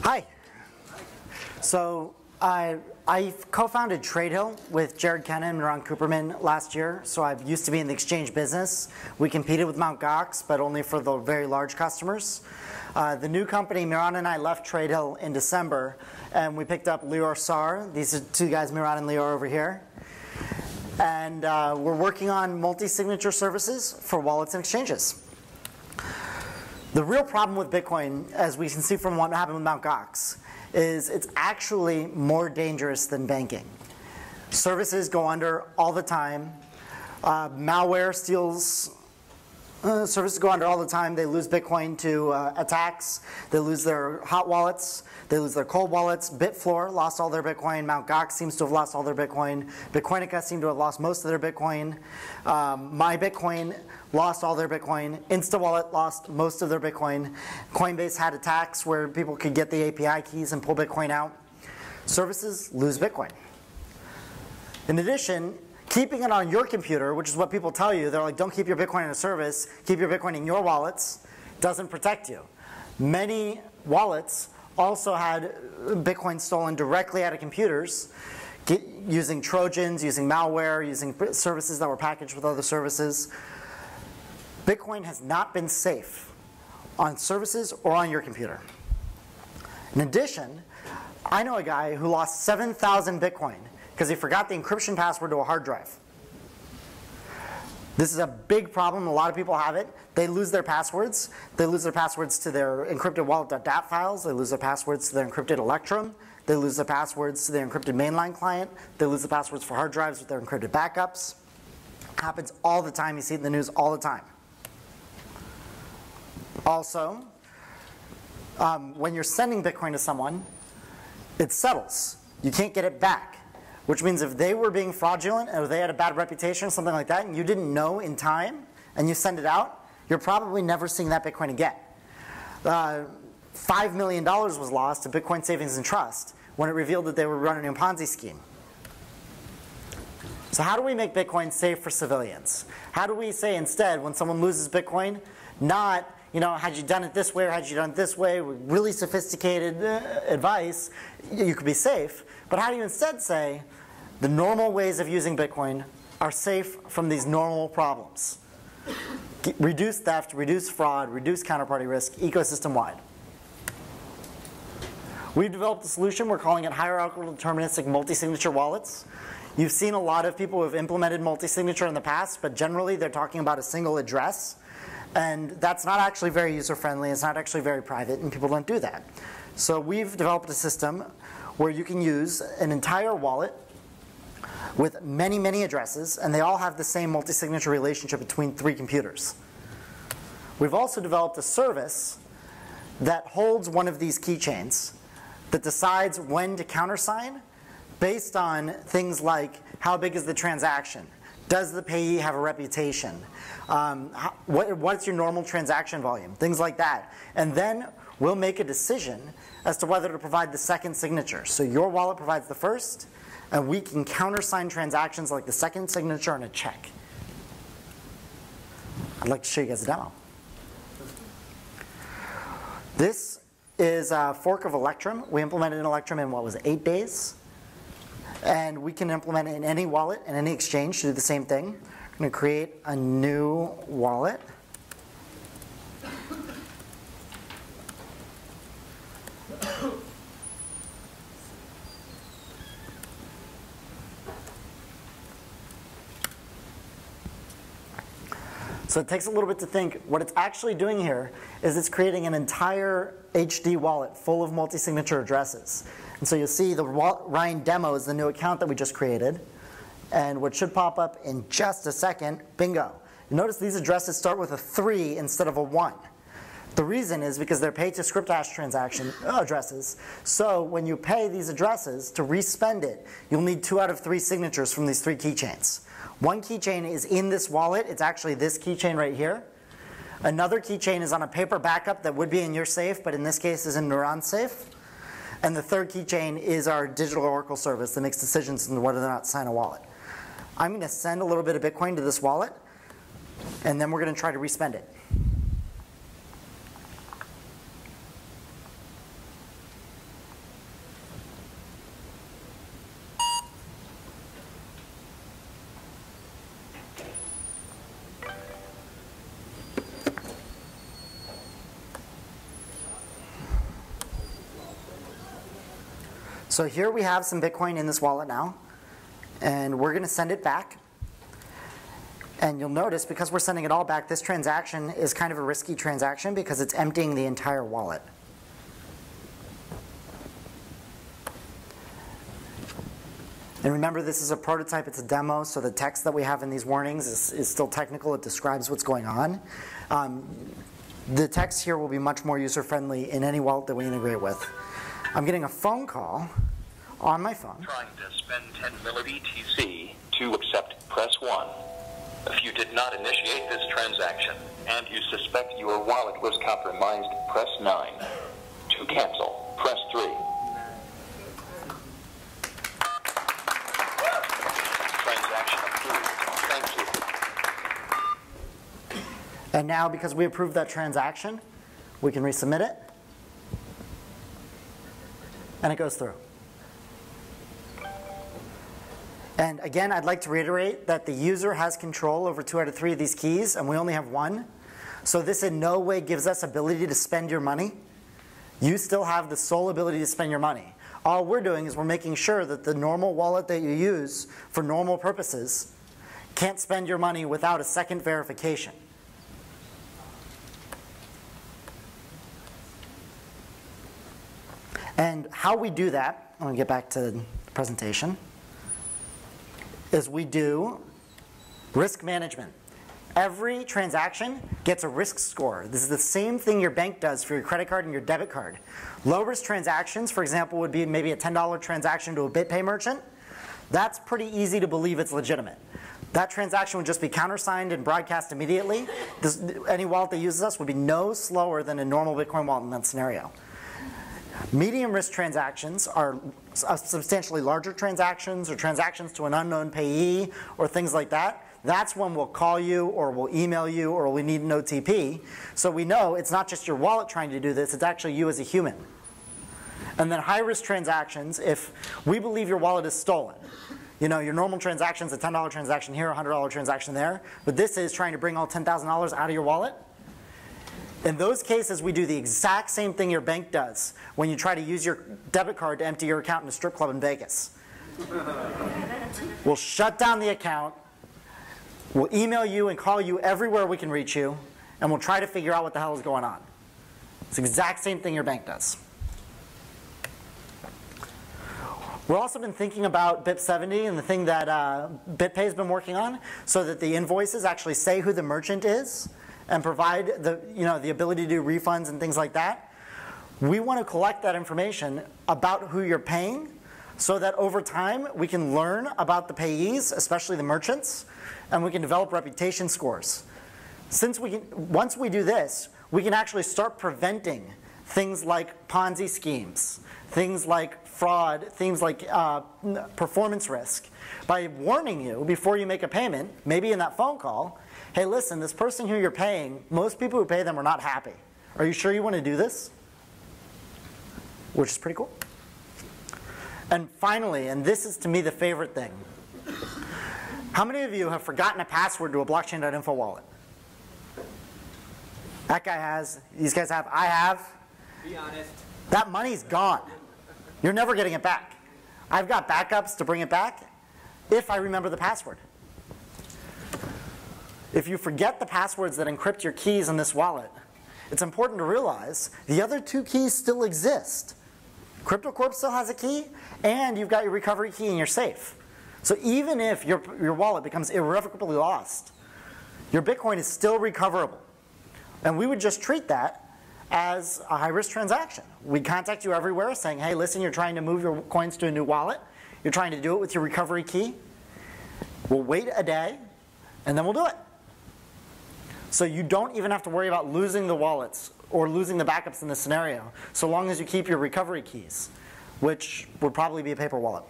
Hi. So I co-founded TradeHill with Jared Kennan and Ron Cooperman last year. So I used to be in the exchange business. We competed with Mt. Gox, but only for the very large customers. The new company, Miran and I left TradeHill in December, and we picked up Lior Sar. These are two guys, Miran and Lior, over here. And we're working on multi-signature services for wallets and exchanges. The real problem with Bitcoin, as we can see from what happened with Mt. Gox, is it's actually more dangerous than banking. Services go under all the time. Malware steals. Services go under all the time. They lose Bitcoin to attacks. They lose their hot wallets. They lose their cold wallets. Bitfloor lost all their Bitcoin. Mt. Gox seems to have lost all their Bitcoin. Bitcoinica seem to have lost most of their Bitcoin. MyBitcoin lost all their Bitcoin. InstaWallet lost most of their Bitcoin. Coinbase had attacks where people could get the API keys and pull Bitcoin out. Services lose Bitcoin. In addition, keeping it on your computer, which is what people tell you, they're like, don't keep your Bitcoin in a service, keep your Bitcoin in your wallets, doesn't protect you. Many wallets also had Bitcoin stolen directly out of computers, using Trojans, using malware, using services that were packaged with other services. Bitcoin has not been safe on services or on your computer. In addition, I know a guy who lost 7,000 Bitcoin because he forgot the encryption password to a hard drive. This is a big problem. A lot of people have it. They lose their passwords. They lose their passwords to their encrypted wallet.dat files. They lose their passwords to their encrypted Electrum. They lose their passwords to their encrypted mainline client. They lose the passwords for hard drives with their encrypted backups. It happens all the time. You see it in the news all the time. Also, when you're sending Bitcoin to someone, it settles. You can't get it back. Which means if they were being fraudulent or they had a bad reputation or something like that and you didn't know in time and you send it out, you're probably never seeing that Bitcoin again. $5 million was lost to Bitcoin Savings and Trust when it revealed that they were running a Ponzi scheme. So how do we make Bitcoin safe for civilians? How do we say instead when someone loses Bitcoin, not, you know, had you done it this way or had you done it this way, with really sophisticated advice, you could be safe. But how do you instead say the normal ways of using Bitcoin are safe from these normal problems? Reduce theft, reduce fraud, reduce counterparty risk, ecosystem-wide. We've developed a solution. We're calling it hierarchical deterministic multi-signature wallets. You've seen a lot of people who have implemented multi-signature in the past, but generally they're talking about a single address. And that's not actually very user-friendly. It's not actually very private, and people don't do that. So we've developed a system where you can use an entire wallet with many, many addresses, and they all have the same multi-signature relationship between 3 computers. We've also developed a service that holds one of these keychains that decides when to countersign based on things like how big is the transaction, does the payee have a reputation, what's your normal transaction volume, things like that. And then we'll make a decision as to whether to provide the second signature. So your wallet provides the first, and we can countersign transactions like the second signature on a check. I'd like to show you guys a demo. This is a fork of Electrum. We implemented an Electrum in, what was it, 8 days? And we can implement it in any wallet and any exchange to do the same thing. I'm going to create a new wallet. So it takes a little bit to think. What it's actually doing here is it's creating an entire HD wallet full of multi-signature addresses. And so you'll see the Ryan demo is the new account that we just created. And what should pop up in just a second, bingo. You notice these addresses start with a 3 instead of a 1. The reason is because they're paid to script hash transaction addresses. So when you pay these addresses to respend it, you'll need 2 out of 3 signatures from these 3 keychains. One keychain is in this wallet. It's actually this keychain right here. Another keychain is on a paper backup that would be in your safe, but in this case is in Neuron's safe. And the third keychain is our digital oracle service that makes decisions on whether or not to sign a wallet. I'm going to send a little bit of Bitcoin to this wallet, and then we're going to try to respend it. So here we have some Bitcoin in this wallet now, and we're going to send it back. And you'll notice, because we're sending it all back, this transaction is kind of a risky transaction because it's emptying the entire wallet. And remember, this is a prototype, it's a demo, so the text that we have in these warnings is still technical. It describes what's going on. The text here will be much more user-friendly in any wallet that we integrate with. I'm getting a phone call on my phone. Trying to spend 10 milli-BTC to accept, press 1. If you did not initiate this transaction and you suspect your wallet was compromised, press 9. To cancel, press 3. Transaction approved. Thank you. And now, because we approved that transaction, we can resubmit it. And it goes through. And again, I'd like to reiterate that the user has control over 2 out of 3 of these keys, and we only have 1. So this in no way gives us ability to spend your money. You still have the sole ability to spend your money. All we're doing is we're making sure that the normal wallet that you use for normal purposes can't spend your money without a second verification. And how we do that, I'm going to get back to the presentation, is we do risk management. Every transaction gets a risk score. This is the same thing your bank does for your credit card and your debit card. Low risk transactions, for example, would be maybe a $10 transaction to a BitPay merchant. That's pretty easy to believe it's legitimate. That transaction would just be countersigned and broadcast immediately. Any wallet that uses us would be no slower than a normal Bitcoin wallet in that scenario. Medium risk transactions are substantially larger transactions or transactions to an unknown payee or things like that. That's when we'll call you or we'll email you or we need an OTP. So we know it's not just your wallet trying to do this, it's actually you as a human. And then high risk transactions, if we believe your wallet is stolen. You know, your normal transaction's a $10 transaction here, a $100 transaction there, but this is trying to bring all $10,000 out of your wallet. In those cases, we do the exact same thing your bank does when you try to use your debit card to empty your account in a strip club in Vegas. We'll shut down the account, we'll email you and call you everywhere we can reach you, and we'll try to figure out what the hell is going on. It's the exact same thing your bank does. We've also been thinking about BIP70 and the thing that BitPay has been working on, so that the invoices actually say who the merchant is and provide the ability to do refunds and things like that. We want to collect that information about who you're paying so that over time we can learn about the payees, especially the merchants, and we can develop reputation scores. Once we do this, we can actually start preventing things like Ponzi schemes, things like fraud, things like performance risk, by warning you before you make a payment, maybe in that phone call, hey, listen, this person who you're paying, most people who pay them are not happy. Are you sure you want to do this? Which is pretty cool. And finally, and this is to me the favorite thing, how many of you have forgotten a password to a blockchain.info wallet? That guy has, these guys have, I have. Be honest. That money's gone. You're never getting it back. I've got backups to bring it back if I remember the password. If you forget the passwords that encrypt your keys in this wallet, it's important to realize the other 2 keys still exist. Corp still has a key, and you've got your recovery key in your safe. So even if your wallet becomes irrevocably lost, your Bitcoin is still recoverable. And we would just treat that as a high-risk transaction. We'd contact you everywhere saying, hey, listen, you're trying to move your coins to a new wallet. You're trying to do it with your recovery key. We'll wait a day, and then we'll do it. So you don't even have to worry about losing the wallets or losing the backups in this scenario, so long as you keep your recovery keys, which would probably be a paper wallet.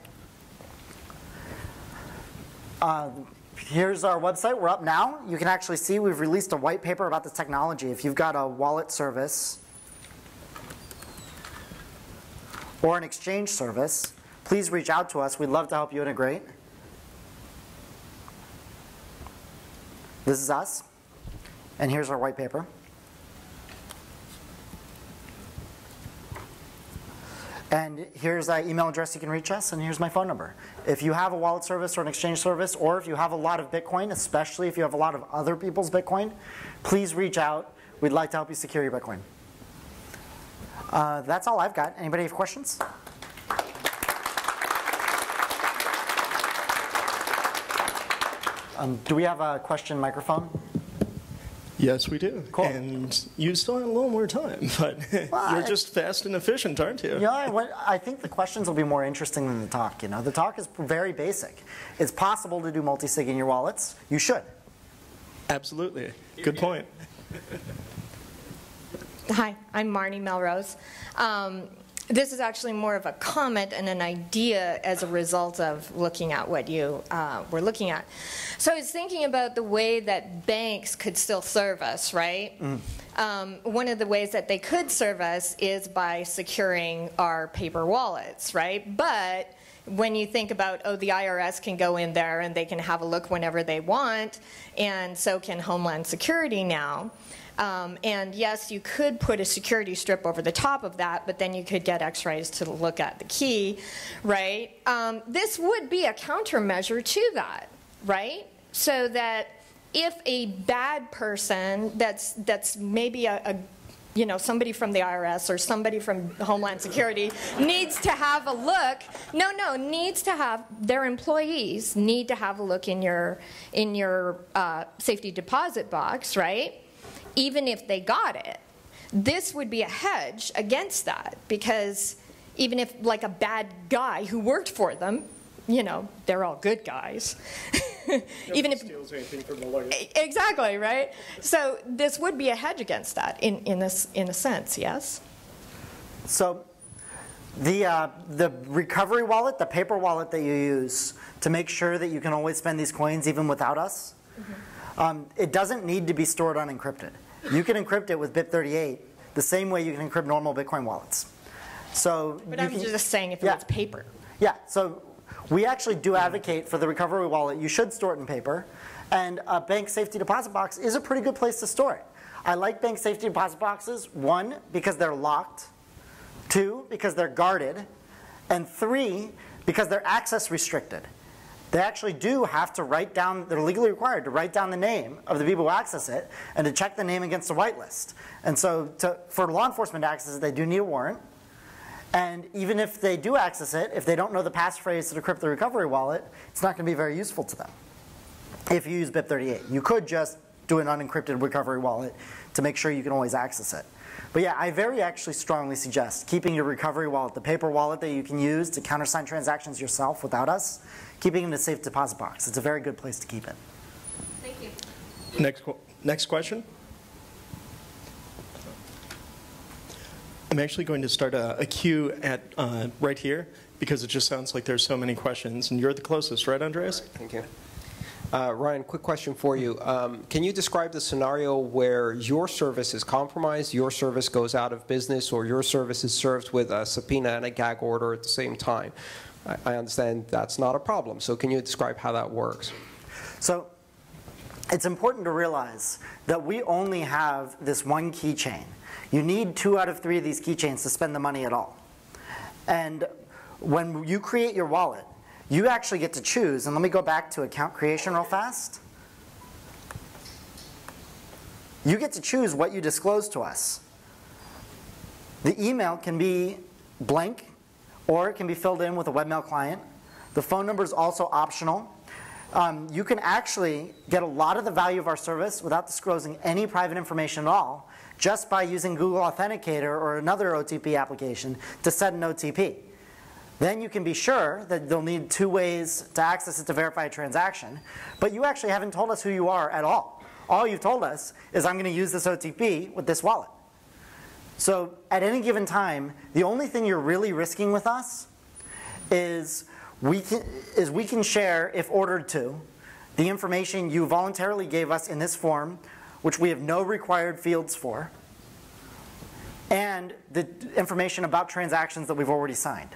Here's our website. We're up now. You can actually see we've released a white paper about this technology. If you've got a wallet service or an exchange service, please reach out to us. We'd love to help you integrate. This is us. And here's our white paper. And here's the email address you can reach us, and here's my phone number. If you have a wallet service or an exchange service, or if you have a lot of Bitcoin, especially if you have a lot of other people's Bitcoin, please reach out. We'd like to help you secure your Bitcoin. That's all I've got. Anybody have questions? Do we have a question microphone? Yes, we do. Cool. And you still have a little more time, but Well, you're just fast and efficient, aren't you? Yeah, I think the questions will be more interesting than the talk. You know, the talk is very basic. It's possible to do multisig in your wallets. You should. Absolutely. Good point. Hi, I'm Marnie Melrose. This is actually more of a comment and an idea as a result of looking at what you were looking at. So I was thinking about the way that banks could still serve us, right? One of the ways that they could serve us is by securing our paper wallets, right? But when you think about, oh, the IRS can go in there and they can have a look whenever they want, and so can Homeland Security now. And yes, you could put a security strip over the top of that, but then you could get X-rays to look at the key, right? This would be a countermeasure to that, right? So that if a bad person that's maybe you know, somebody from the IRS or somebody from Homeland Security needs to have a look. Needs to have, their employees need to have a look in your safety deposit box, right? Even if they got it. This would be a hedge against that, because even if like a bad guy who worked for them, you know, they're all good guys. Even if steals anything from the lawyer. Exactly, right? So this would be a hedge against that in a sense, yes? So the recovery wallet, the paper wallet that you use to make sure that you can always spend these coins even without us, it doesn't need to be stored unencrypted. You can encrypt it with BIP38 the same way you can encrypt normal Bitcoin wallets. So But I'm just saying if it was paper. Yeah, so we actually do advocate for the recovery wallet. You should store it in paper. And a bank safety deposit box is a pretty good place to store it. I like bank safety deposit boxes, 1, because they're locked, 2, because they're guarded, and 3, because they're access restricted. They actually do have to write down, they're legally required to write down the name of the people who access it and to check the name against the whitelist. And so for law enforcement to access it, they do need a warrant. And even if they do access it, if they don't know the passphrase to decrypt the recovery wallet, it's not going to be very useful to them if you use BIP38. You could just do an unencrypted recovery wallet to make sure you can always access it. But yeah, I very actually strongly suggest keeping your recovery wallet, the paper wallet that you can use to countersign transactions yourself without us, keeping it in a safe deposit box. It's a very good place to keep it. Thank you. Next question. I'm actually going to start a queue at right here, because it just sounds like there's so many questions, and you're the closest, right, Andreas? Thank you. Ryan, quick question for you. Can you describe the scenario where your service is compromised, your service goes out of business, or your service is served with a subpoena and a gag order at the same time? I understand that's not a problem. So can you describe how that works? So it's important to realize that we only have this one keychain. You need 2 out of 3 of these keychains to spend the money at all. And when you create your wallet, you actually get to choose. And let me go back to account creation real fast. You get to choose what you disclose to us. The email can be blank, or it can be filled in with a webmail client. The phone number is also optional. You can actually get a lot of the value of our service without disclosing any private information at all, just by using Google Authenticator or another OTP application to set an OTP. Then you can be sure that they'll need 2 ways to access it to verify a transaction, but you actually haven't told us who you are at all. All you've told us is, I'm going to use this OTP with this wallet. So at any given time, the only thing you're really risking with us is we can share, if ordered to, the information you voluntarily gave us in this form, which we have no required fields for, and the information about transactions that we've already signed.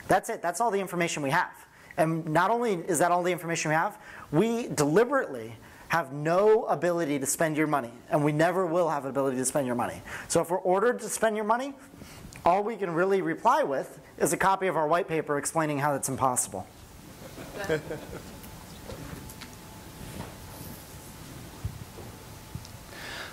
That's it. That's all the information we have. And not only is that all the information we have, we deliberately have no ability to spend your money, and we never will have ability to spend your money. So if we're ordered to spend your money, all we can really reply with is a copy of our white paper explaining how that's impossible.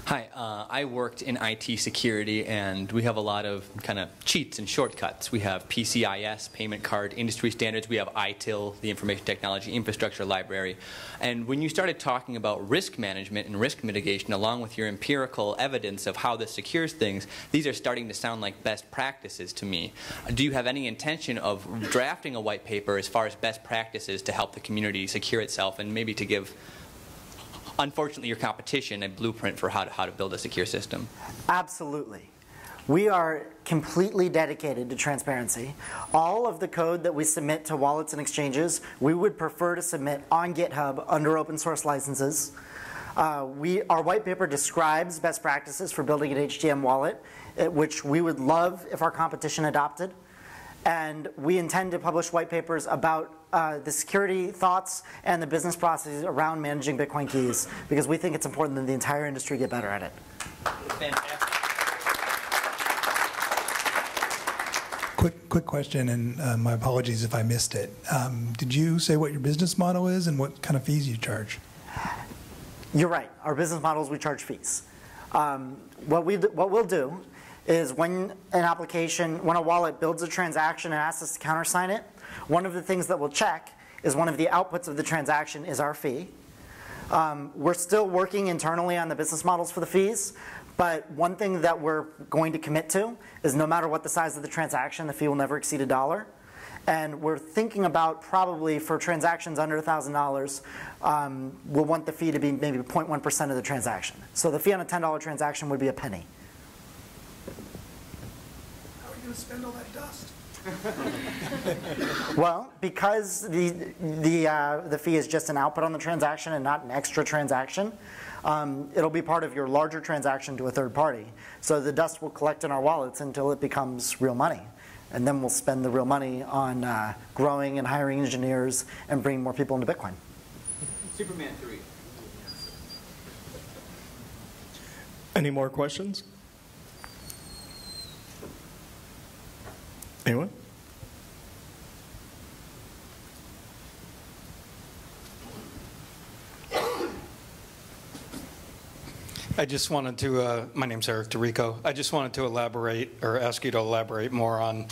Hi, I worked in IT security, and we have a lot of kind of cheats and shortcuts. We have PCIS, payment card, industry standards. We have ITIL, the Information Technology Infrastructure Library. And when you started talking about risk management and risk mitigation, along with your empirical evidence of how this secures things, these are starting to sound like best practices to me. Do you have any intention of drafting a white paper as far as best practices to help the community secure itself, and maybe to give, unfortunately, your competition a blueprint for how to build a secure system? Absolutely. We are completely dedicated to transparency. All of the code that we submit to wallets and exchanges, we would prefer to submit on GitHub under open source licenses. Our white paper describes best practices for building an HTM wallet, which we would love if our competition adopted. And we intend to publish white papers about the security thoughts and the business processes around managing Bitcoin keys, because we think it's important that the entire industry get better at it. Fantastic. Quick question, and my apologies if I missed it. Did you say what your business model is and what kind of fees you charge? You're right. Our business model is we charge fees. What we'll do is when a wallet builds a transaction and asks us to countersign it, one of the things that we'll check is one of the outputs of the transaction is our fee. We're still working internally on the business models for the fees, but one thing that we're going to commit to is no matter what the size of the transaction, the fee will never exceed $1. And we're thinking about probably for transactions under $1,000, we'll want the fee to be maybe 0.1% of the transaction. So the fee on a $10 transaction would be a penny. How are you going to spend all that dust? Well, because the fee is just an output on the transaction and not an extra transaction, it'll be part of your larger transaction to a third party. So the dust will collect in our wallets until it becomes real money. And then we'll spend the real money on growing and hiring engineers and bringing more people into Bitcoin. Superman 3. Any more questions? Anyone? I just wanted to, my name's Eric DeRico. I just wanted to elaborate, or ask you to elaborate more on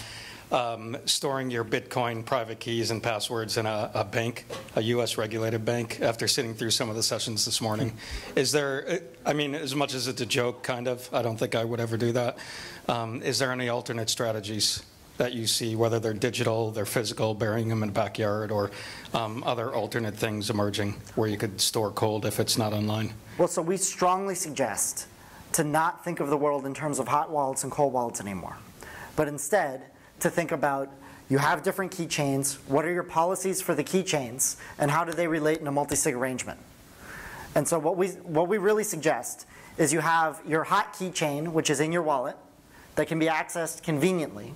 storing your Bitcoin private keys and passwords in a bank, a U.S. regulated bank, after sitting through some of the sessions this morning. Is there, I mean, as much as it's a joke, kind of, I don't think I would ever do that. Is there any alternate strategies that you see, whether they're digital, they're physical, burying them in the backyard, or other alternate things emerging where you could store cold if it's not online? Well, so we strongly suggest to not think of the world in terms of hot wallets and cold wallets anymore, but instead to think about, you have different keychains, what are your policies for the keychains, and how do they relate in a multi-sig arrangement? And so what we really suggest is you have your hot keychain, which is in your wallet, that can be accessed conveniently.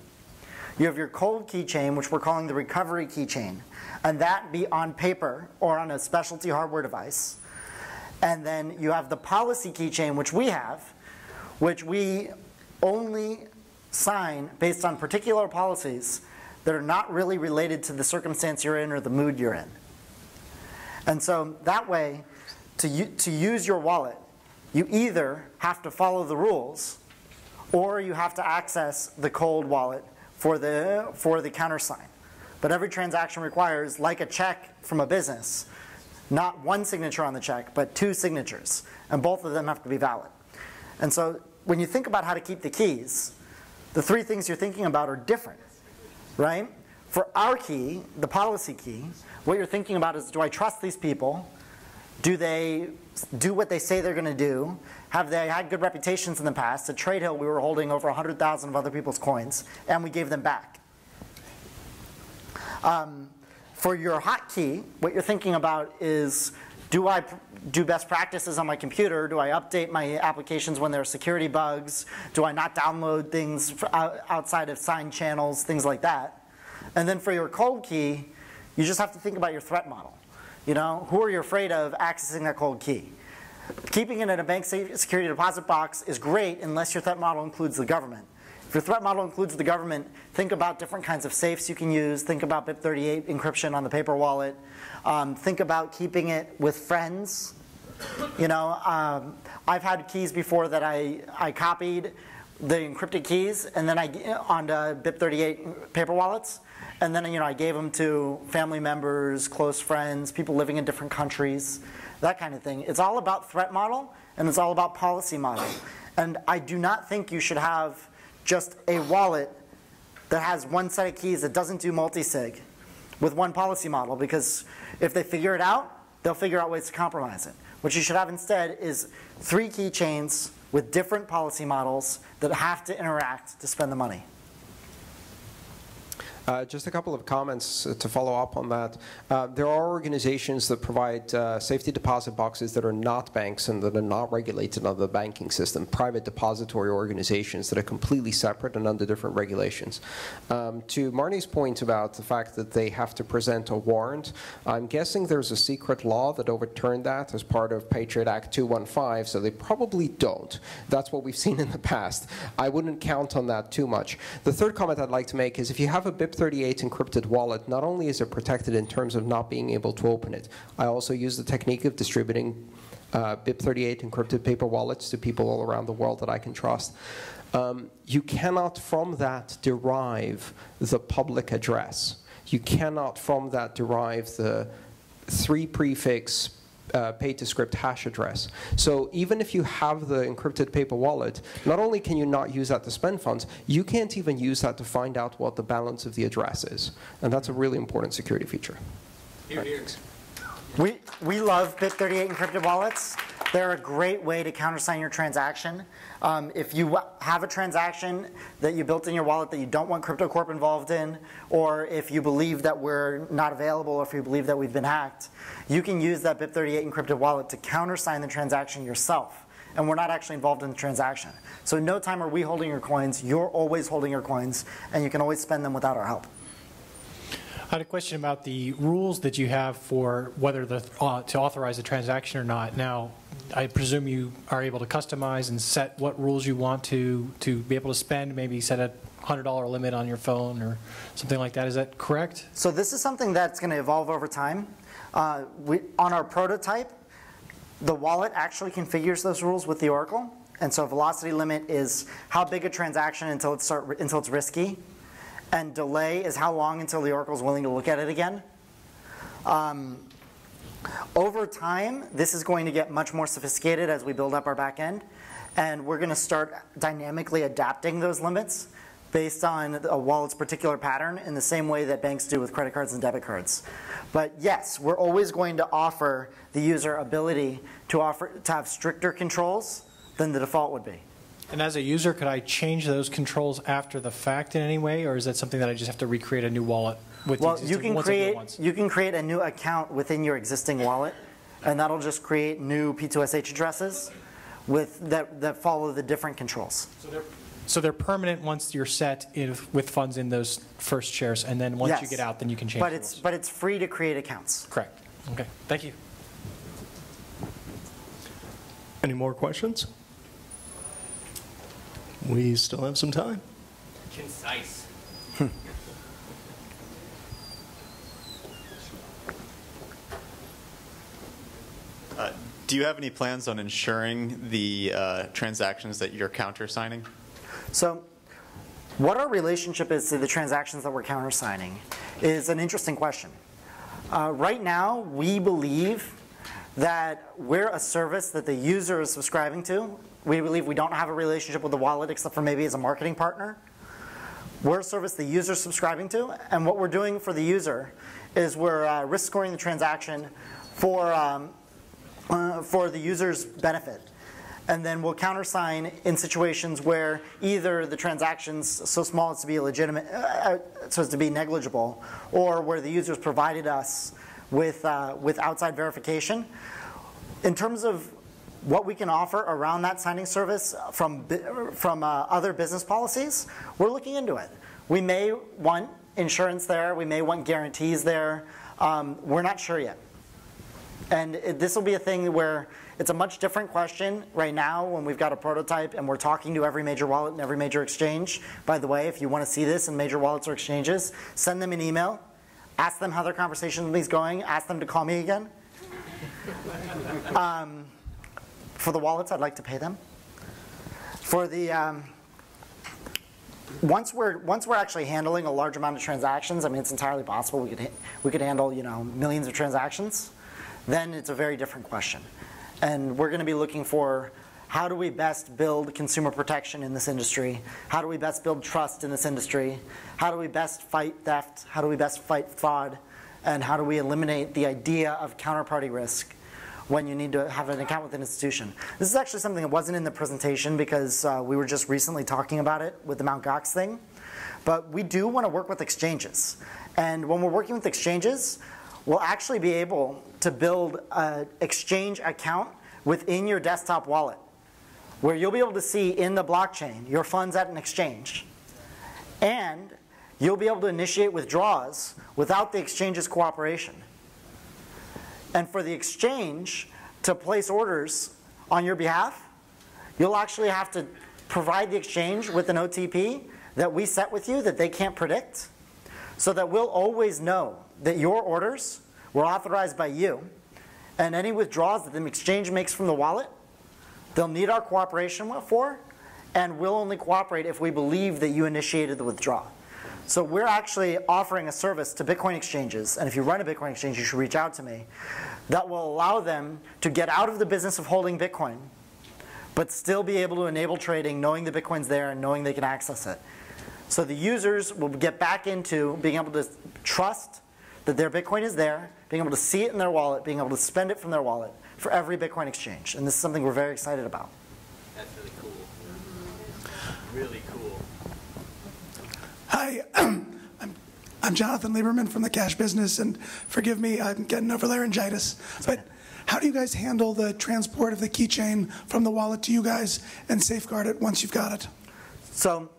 You have your cold keychain, which we're calling the recovery keychain, and that be on paper or on a specialty hardware device. And then you have the policy keychain, which we have, which we only sign based on particular policies that are not really related to the circumstance you're in or the mood you're in. And so that way, to use your wallet, you either have to follow the rules or you have to access the cold wallet for the countersign. But every transaction requires, like a check from a business, not one signature on the check, but two signatures. And both of them have to be valid. And so when you think about how to keep the keys, the three things you're thinking about are different, right? For our key, the policy key, what you're thinking about is, do I trust these people? Do they do what they say they're going to do? Have they had good reputations in the past? At Trade Hill, we were holding over 100,000 of other people's coins, and we gave them back. For your hotkey, what you're thinking about is, do I do best practices on my computer? Do I update my applications when there are security bugs? Do I not download things outside of signed channels, things like that? And then for your cold key, you just have to think about your threat model. You know, who are you afraid of accessing that cold key? Keeping it in a bank security deposit box is great unless your threat model includes the government. If your threat model includes the government, think about different kinds of safes you can use. Think about BIP38 encryption on the paper wallet. Think about keeping it with friends. You know, I've had keys before that I copied the encrypted keys and then onto BIP38 paper wallets, and then I gave them to family members, close friends, people living in different countries, that kind of thing. It's all about threat model and it's all about policy model. And I do not think you should have just a wallet that has one set of keys that doesn't do multisig with one policy model, because if they figure it out, they'll figure out ways to compromise it. What you should have instead is 3 keychains with different policy models that have to interact to spend the money. Just a couple of comments to follow up on that. There are organizations that provide safety deposit boxes that are not banks and that are not regulated under the banking system, private depository organizations that are completely separate and under different regulations. To Marnie's point about the fact that they have to present a warrant, I'm guessing there's a secret law that overturned that as part of Patriot Act 215, so they probably don't. That's what we've seen in the past. I wouldn't count on that too much. The third comment I'd like to make is if you have a BIP38 encrypted wallet, not only is it protected in terms of not being able to open it, I also use the technique of distributing BIP38 encrypted paper wallets to people all around the world that I can trust. You cannot from that derive the public address. You cannot from that derive the 3-prefix pay-to-script hash address. So even if you have the encrypted paper wallet, not only can you not use that to spend funds, you can't even use that to find out what the balance of the address is. And that's a really important security feature. We love BIP38 encrypted wallets. They're a great way to countersign your transaction. If you have a transaction that you built in your wallet that you don't want Crypto Corp involved in, or if you believe that we're not available, or if you believe that we've been hacked, you can use that BIP38 encrypted wallet to countersign the transaction yourself. And we're not actually involved in the transaction. So no time are we holding your coins, you're always holding your coins, and you can always spend them without our help. I had a question about the rules that you have for whether to authorize a transaction or not. Now, I presume you are able to customize and set what rules you want to be able to spend, maybe set a $100 limit on your phone or something like that. Is that correct? So this is something that's going to evolve over time. On our prototype, the wallet actually configures those rules with the Oracle. And so velocity limit is how big a transaction until it's risky. And delay is how long until the Oracle is willing to look at it again. Over time, this is going to get much more sophisticated as we build up our back end. And we're going to start dynamically adapting those limits based on a wallet's particular pattern in the same way that banks do with credit cards and debit cards. But yes, we're always going to offer the user ability to have stricter controls than the default would be. And as a user, could I change those controls after the fact in any way, or is that something that I just have to recreate a new wallet with the existing ones? You can create a new account within your existing wallet, and that'll just create new P2SH addresses that follow the different controls. So they're permanent once you're set with funds in those first shares, and then once you get out, then you can change the rules. But it's free to create accounts. Correct. Okay. Thank you. Any more questions? We still have some time. Concise. Do you have any plans on ensuring the transactions that you're countersigning? So what our relationship is to the transactions that we're countersigning is an interesting question. Right now, we believe that we're a service that the user is subscribing to. We believe we don't have a relationship with the wallet except for maybe as a marketing partner. We're a service the user is subscribing to, and what we're doing for the user is we're risk scoring the transaction for the user's benefit. And then we'll countersign in situations where either the transaction's so small as to be illegitimate, so as to be negligible, or where the user's provided us with outside verification. In terms of what we can offer around that signing service from other business policies, we're looking into it. We may want insurance there. We may want guarantees there. We're not sure yet. And this will be a thing where it's a much different question right now when we've got a prototype and we're talking to every major wallet and every major exchange. By the way, if you want to see this in major wallets or exchanges, send them an email. Ask them how their conversation is going. Ask them to call me again. For the wallets, I'd like to pay them. For the once we're actually handling a large amount of transactions, I mean, it's entirely possible we could handle, you know, millions of transactions. Then it's a very different question, and we're going to be looking for how do we best build consumer protection in this industry? How do we best build trust in this industry? How do we best fight theft? How do we best fight fraud? And how do we eliminate the idea of counterparty risk when you need to have an account with an institution? This is actually something that wasn't in the presentation because we were just recently talking about it with the Mt. Gox thing. But we do want to work with exchanges. And when we're working with exchanges, we'll actually be able to build an exchange account within your desktop wallet, where you'll be able to see in the blockchain your funds at an exchange. And you'll be able to initiate withdrawals without the exchange's cooperation. And for the exchange to place orders on your behalf, you'll actually have to provide the exchange with an OTP that we set with you that they can't predict, so that we'll always know that your orders were authorized by you, and any withdrawals that the exchange makes from the wallet, they'll need our cooperation for, and we'll only cooperate if we believe that you initiated the withdrawal. So we're actually offering a service to Bitcoin exchanges, and if you run a Bitcoin exchange, you should reach out to me, that will allow them to get out of the business of holding Bitcoin, but still be able to enable trading, knowing the Bitcoin's there and knowing they can access it. So the users will get back into being able to trust that their Bitcoin is there, being able to see it in their wallet, being able to spend it from their wallet for every Bitcoin exchange. And this is something we're very excited about. That's really cool. Really cool. Hi, I'm Jonathan Lieberman from the cash business, and forgive me, I'm getting over laryngitis. But how do you guys handle the transport of the keychain from the wallet to you guys and safeguard it once you've got it? So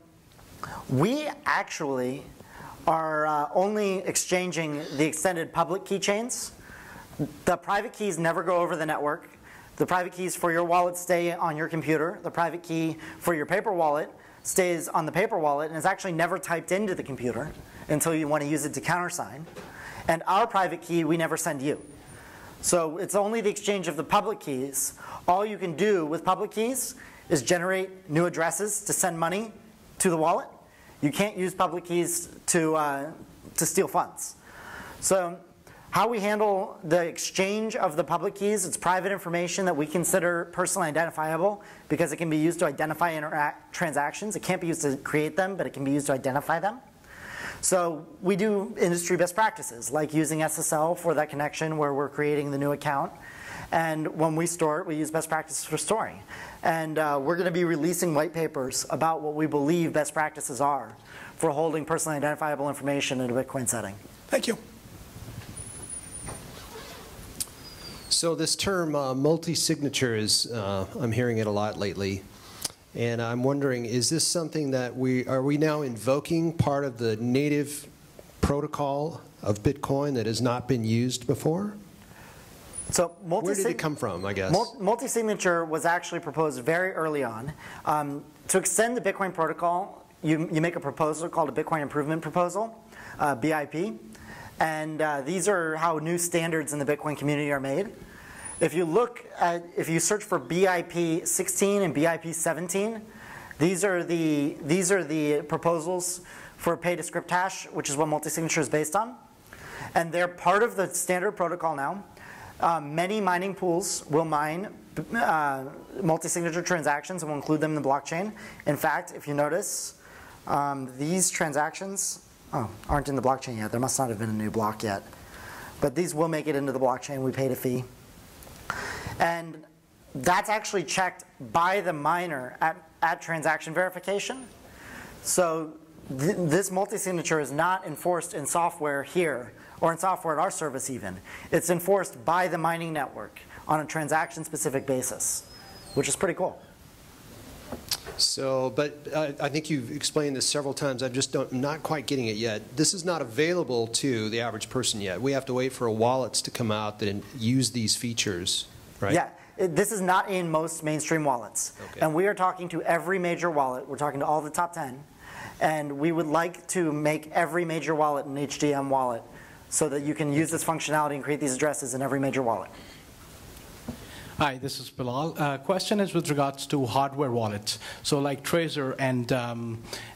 we actually are only exchanging the extended public keychains. The private keys never go over the network. The private keys for your wallet stay on your computer. The private key for your paper wallet stays on the paper wallet and is actually never typed into the computer until you want to use it to countersign. And our private key we never send you. So it's only the exchange of the public keys. All you can do with public keys is generate new addresses to send money to the wallet. You can't use public keys to steal funds. So how we handle the exchange of the public keys, it's private information that we consider personally identifiable because it can be used to identify transactions. It can't be used to create them, but it can be used to identify them. So we do industry best practices, like using SSL for that connection where we're creating the new account. And when we store it, we use best practices for storing. And we're going to be releasing white papers about what we believe best practices are for holding personally identifiable information in a Bitcoin setting. Thank you. So this term multi-signatures, I'm hearing it a lot lately. And I'm wondering, is this something that are we now invoking part of the native protocol of Bitcoin that has not been used before? So where did it come from, I guess? Multi-signature was actually proposed very early on. To extend the Bitcoin protocol, you make a proposal called a Bitcoin Improvement Proposal, BIP. And these are how new standards in the Bitcoin community are made. If you search for BIP 16 and BIP 17, these are the proposals for pay to script hash, which is what multi-signature is based on. And they're part of the standard protocol now. Many mining pools will mine multi-signature transactions and will include them in the blockchain. In fact, if you notice, these transactions aren't in the blockchain yet. There must not have been a new block yet. But these will make it into the blockchain. We paid a fee. And that's actually checked by the miner at transaction verification. So this multi-signature is not enforced in software here or in software at our service even. It's enforced by the mining network on a transaction-specific basis, which is pretty cool. So, but I think you've explained this several times. I'm just not quite getting it yet. This is not available to the average person yet. We have to wait for wallets to come out that use these features, right? Yeah. This is not in most mainstream wallets. Okay. And we are talking to every major wallet. We're talking to all the top 10. And we would like to make every major wallet an HDM wallet so that you can use this functionality and create these addresses in every major wallet. Hi, this is Bilal. Question is with regards to hardware wallets. So like Trezor and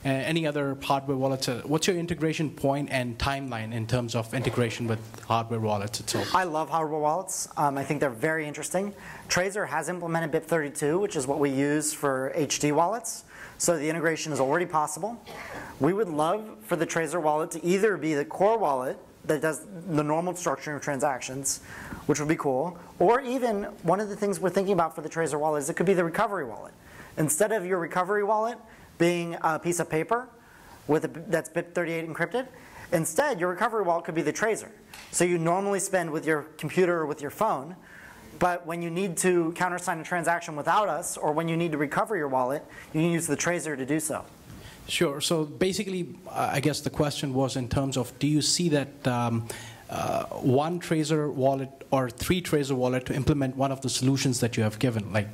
any other hardware wallets, what's your integration point and timeline in terms of integration with hardware wallets itself? I love hardware wallets. I think they're very interesting. Trezor has implemented BIP32, which is what we use for HD wallets. So the integration is already possible. We would love for the Trezor wallet to either be the core wallet that does the normal structuring of transactions, which would be cool, or even one of the things we're thinking about for the Trezor wallet is it could be the recovery wallet. Instead of your recovery wallet being a piece of paper that's BIP38 encrypted, instead your recovery wallet could be the Trezor. So you normally spend with your computer or with your phone, but when you need to countersign a transaction without us, or when you need to recover your wallet, you can use the Trezor to do so. Sure. So basically, I guess the question was in terms of, do you see that one Trezor wallet or three Trezor wallet to implement one of the solutions that you have given, like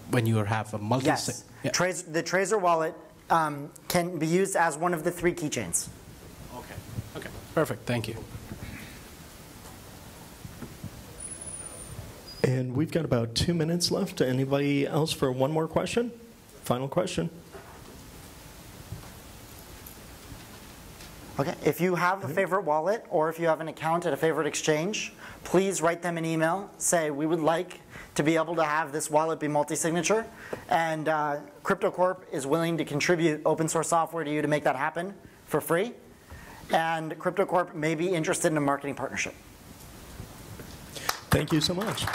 when you have a multisig? Yes. Yeah. The Trezor wallet can be used as one of the three keychains. Okay. Okay. Perfect. Thank you. And we've got about 2 minutes left. Anybody else for one more question? Final question. Okay. If you have a favorite wallet or if you have an account at a favorite exchange, please write them an email. Say, we would like to be able to have this wallet be multi-signature. And Crypto Corp is willing to contribute open source software to you to make that happen for free. And Crypto Corp may be interested in a marketing partnership. Thank you so much.